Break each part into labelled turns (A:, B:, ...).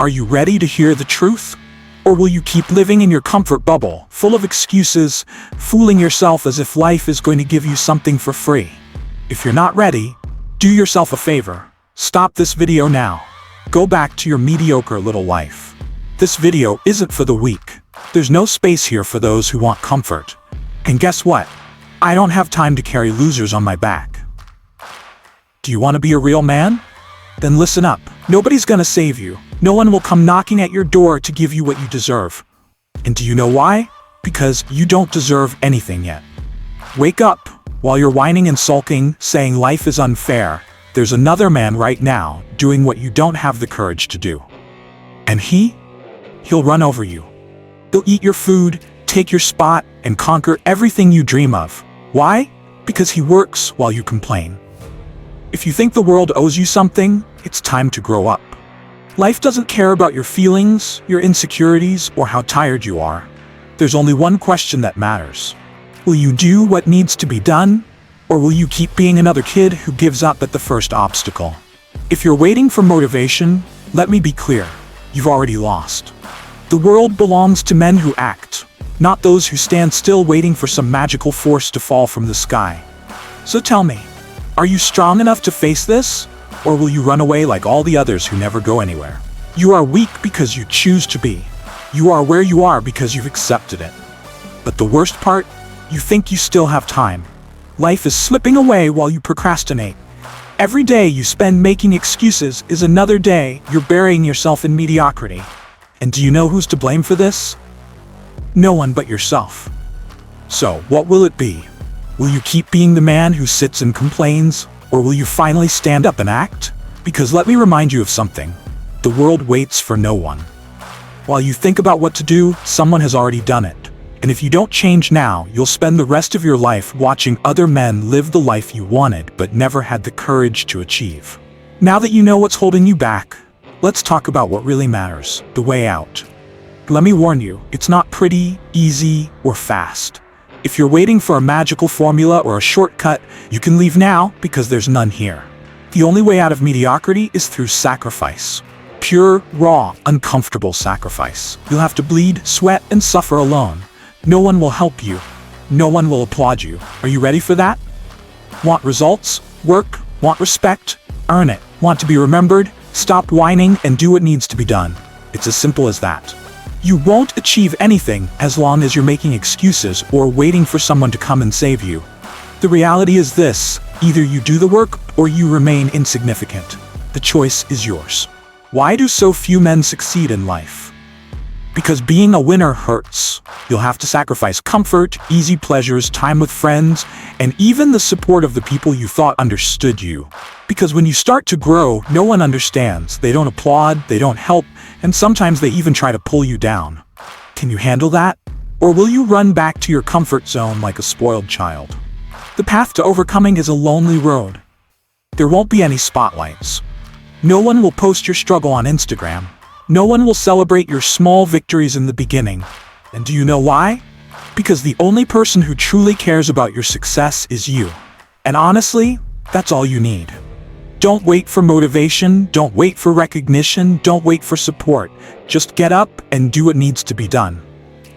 A: Are you ready to hear the truth? Or will you keep living in your comfort bubble, full of excuses, fooling yourself as if life is going to give you something for free? If you're not ready, do yourself a favor. Stop this video now. Go back to your mediocre little life. This video isn't for the weak. There's no space here for those who want comfort. And guess what? I don't have time to carry losers on my back. Do you want to be a real man? Then listen up. Nobody's gonna save you. No one will come knocking at your door to give you what you deserve. And do you know why? Because you don't deserve anything yet. Wake up. While you're whining and sulking, saying life is unfair, there's another man right now doing what you don't have the courage to do. And he'll run over you. He'll eat your food, take your spot, and conquer everything you dream of. Why? Because he works while you complain. If you think the world owes you something, it's time to grow up. Life doesn't care about your feelings, your insecurities, or how tired you are. There's only one question that matters. Will you do what needs to be done, or will you keep being another kid who gives up at the first obstacle? If you're waiting for motivation, let me be clear. You've already lost. The world belongs to men who act, not those who stand still waiting for some magical force to fall from the sky. So tell me, are you strong enough to face this? Or will you run away like all the others who never go anywhere? You are weak because you choose to be. You are where you are because you've accepted it. But the worst part? You think you still have time. Life is slipping away while you procrastinate. Every day you spend making excuses is another day you're burying yourself in mediocrity. And do you know who's to blame for this? No one but yourself. So, what will it be? Will you keep being the man who sits and complains? Or will you finally stand up and act? Because let me remind you of something. The world waits for no one. While you think about what to do, someone has already done it. And if you don't change now, you'll spend the rest of your life watching other men live the life you wanted but never had the courage to achieve. Now that you know what's holding you back, let's talk about what really matters, the way out. Let me warn you, it's not pretty, easy, or fast. If you're waiting for a magical formula or a shortcut, you can leave now because there's none here. The only way out of mediocrity is through sacrifice. Pure, raw, uncomfortable sacrifice. You'll have to bleed, sweat, and suffer alone. No one will help you. No one will applaud you. Are you ready for that? Want results? Work? Want respect? Earn it. Want to be remembered? Stop whining and do what needs to be done. It's as simple as that. You won't achieve anything as long as you're making excuses or waiting for someone to come and save you. The reality is this: either you do the work or you remain insignificant. The choice is yours. Why do so few men succeed in life? Because being a winner hurts. You'll have to sacrifice comfort, easy pleasures, time with friends, and even the support of the people you thought understood you. Because when you start to grow, no one understands. They don't applaud, they don't help, and sometimes they even try to pull you down. Can you handle that? Or will you run back to your comfort zone like a spoiled child? The path to overcoming is a lonely road. There won't be any spotlights. No one will post your struggle on Instagram. No one will celebrate your small victories in the beginning. And do you know why? Because the only person who truly cares about your success is you. And honestly, that's all you need. Don't wait for motivation, don't wait for recognition, don't wait for support. Just get up and do what needs to be done.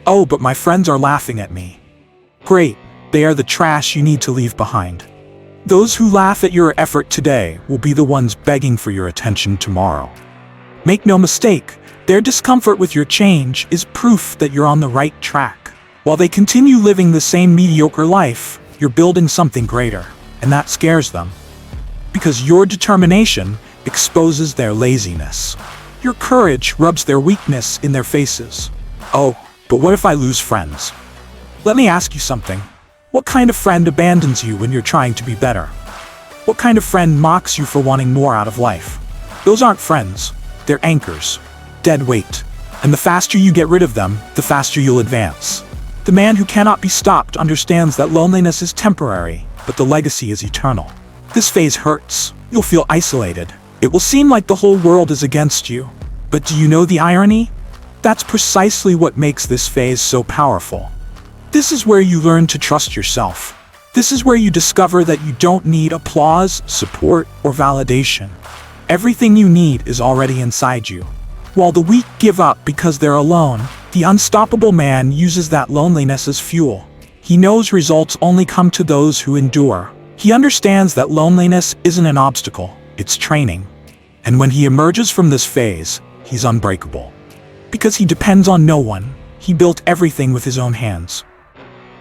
A: Oh, but my friends are laughing at me. Great, they are the trash you need to leave behind. Those who laugh at your effort today will be the ones begging for your attention tomorrow. Make no mistake, their discomfort with your change is proof that you're on the right track. While they continue living the same mediocre life, you're building something greater, and that scares them. Because your determination exposes their laziness. Your courage rubs their weakness in their faces. Oh, but what if I lose friends? Let me ask you something. What kind of friend abandons you when you're trying to be better? What kind of friend mocks you for wanting more out of life? Those aren't friends. They're anchors. Dead weight. And the faster you get rid of them, the faster you'll advance. The man who cannot be stopped understands that loneliness is temporary, but the legacy is eternal. This phase hurts. You'll feel isolated. It will seem like the whole world is against you. But do you know the irony? That's precisely what makes this phase so powerful. This is where you learn to trust yourself. This is where you discover that you don't need applause, support, or validation. Everything you need is already inside you. While the weak give up because they're alone, the unstoppable man uses that loneliness as fuel. He knows results only come to those who endure. He understands that loneliness isn't an obstacle, it's training. And when he emerges from this phase, he's unbreakable. Because he depends on no one. He built everything with his own hands.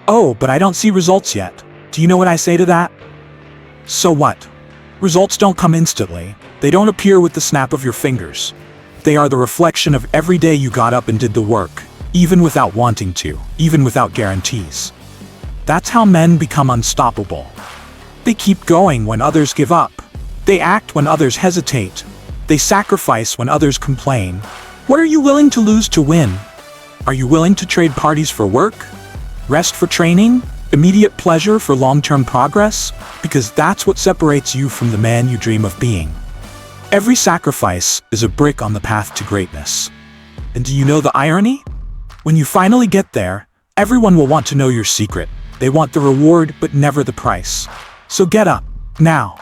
A: Oh, but I don't see results yet. Do you know what I say to that? So what? Results don't come instantly. They don't appear with the snap of your fingers. They are the reflection of every day you got up and did the work, even without wanting to, even without guarantees. That's how men become unstoppable. They keep going when others give up. They act when others hesitate. They sacrifice when others complain. What are you willing to lose to win? Are you willing to trade parties for work? Rest for training? Immediate pleasure for long-term progress? Because that's what separates you from the man you dream of being. Every sacrifice is a brick on the path to greatness. And do you know the irony? When you finally get there, everyone will want to know your secret. They want the reward, but never the price. So get up, now.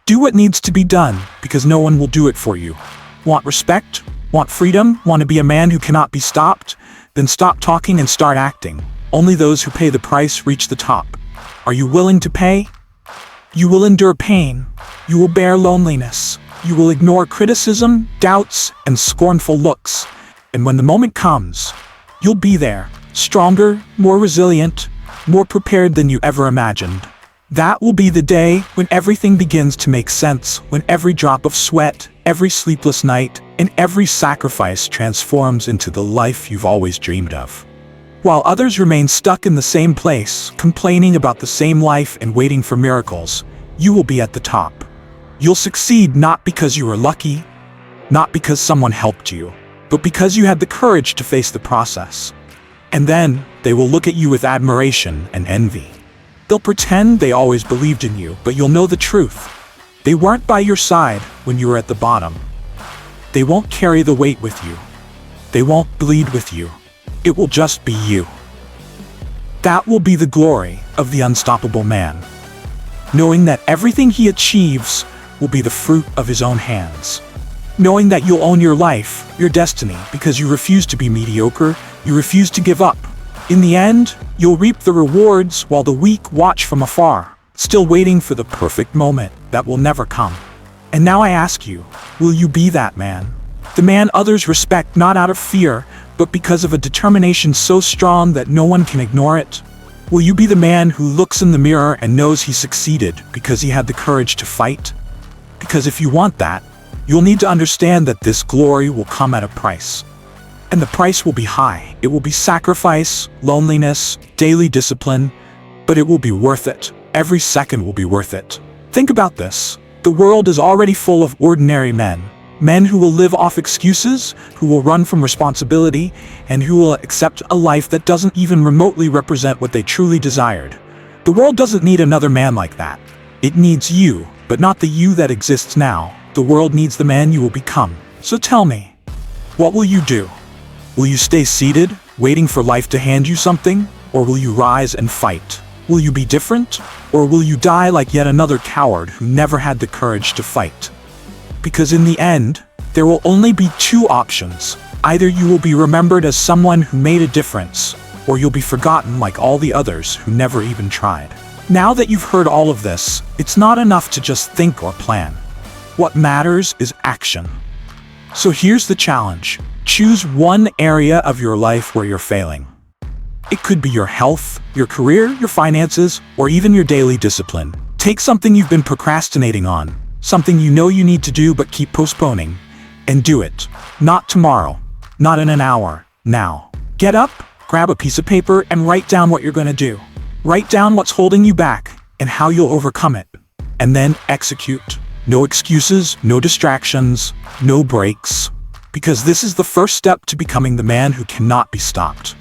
A: Do what needs to be done, because no one will do it for you. Want respect? Want freedom? Want to be a man who cannot be stopped? Then stop talking and start acting. Only those who pay the price reach the top. Are you willing to pay? You will endure pain. You will bear loneliness. You will ignore criticism, doubts, and scornful looks. And when the moment comes, you'll be there, stronger, more resilient, more prepared than you ever imagined. That will be the day when everything begins to make sense, when every drop of sweat, every sleepless night, and every sacrifice transforms into the life you've always dreamed of. While others remain stuck in the same place, complaining about the same life and waiting for miracles, you will be at the top. You'll succeed not because you were lucky, not because someone helped you, but because you had the courage to face the process. And then, they will look at you with admiration and envy. They'll pretend they always believed in you, but you'll know the truth. They weren't by your side when you were at the bottom. They won't carry the weight with you. They won't bleed with you. It will just be you. That will be the glory of the unstoppable man. Knowing that everything he achieves will be the fruit of his own hands. Knowing that you'll own your life, your destiny, because you refuse to be mediocre, you refuse to give up. In the end, you'll reap the rewards while the weak watch from afar, still waiting for the perfect moment that will never come. And now I ask you, will you be that man? The man others respect not out of fear, but because of a determination so strong that no one can ignore it? Will you be the man who looks in the mirror and knows he succeeded because he had the courage to fight? Because if you want that, you'll need to understand that this glory will come at a price. And the price will be high. It will be sacrifice, loneliness, daily discipline, but it will be worth it. Every second will be worth it. Think about this. The world is already full of ordinary men. Men who will live off excuses, who will run from responsibility, and who will accept a life that doesn't even remotely represent what they truly desired. The world doesn't need another man like that. It needs you, but not the you that exists now. The world needs the man you will become. So tell me, what will you do? Will you stay seated, waiting for life to hand you something? Or will you rise and fight? Will you be different? Or will you die like yet another coward who never had the courage to fight? Because in the end, there will only be two options. Either you will be remembered as someone who made a difference, or you'll be forgotten like all the others who never even tried. Now that you've heard all of this, it's not enough to just think or plan. What matters is action. So here's the challenge. Choose one area of your life where you're failing. It could be your health, your career, your finances, or even your daily discipline. Take something you've been procrastinating on, something you know you need to do but keep postponing, and do it. Not tomorrow, not in an hour, now. Get up, grab a piece of paper, and write down what you're going to do. Write down what's holding you back and how you'll overcome it. And then execute. No excuses, no distractions, no breaks. Because this is the first step to becoming the man who cannot be stopped.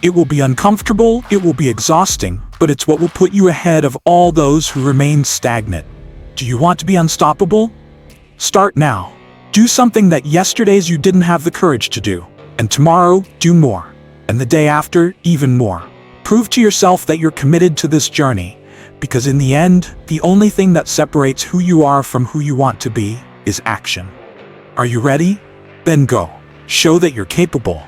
A: It will be uncomfortable, it will be exhausting, but it's what will put you ahead of all those who remain stagnant. Do you want to be unstoppable? Start now. Do something that yesterdays you didn't have the courage to do. And tomorrow, do more. And the day after, even more. Prove to yourself that you're committed to this journey. Because in the end, the only thing that separates who you are from who you want to be is action. Are you ready? Then go. Show that you're capable.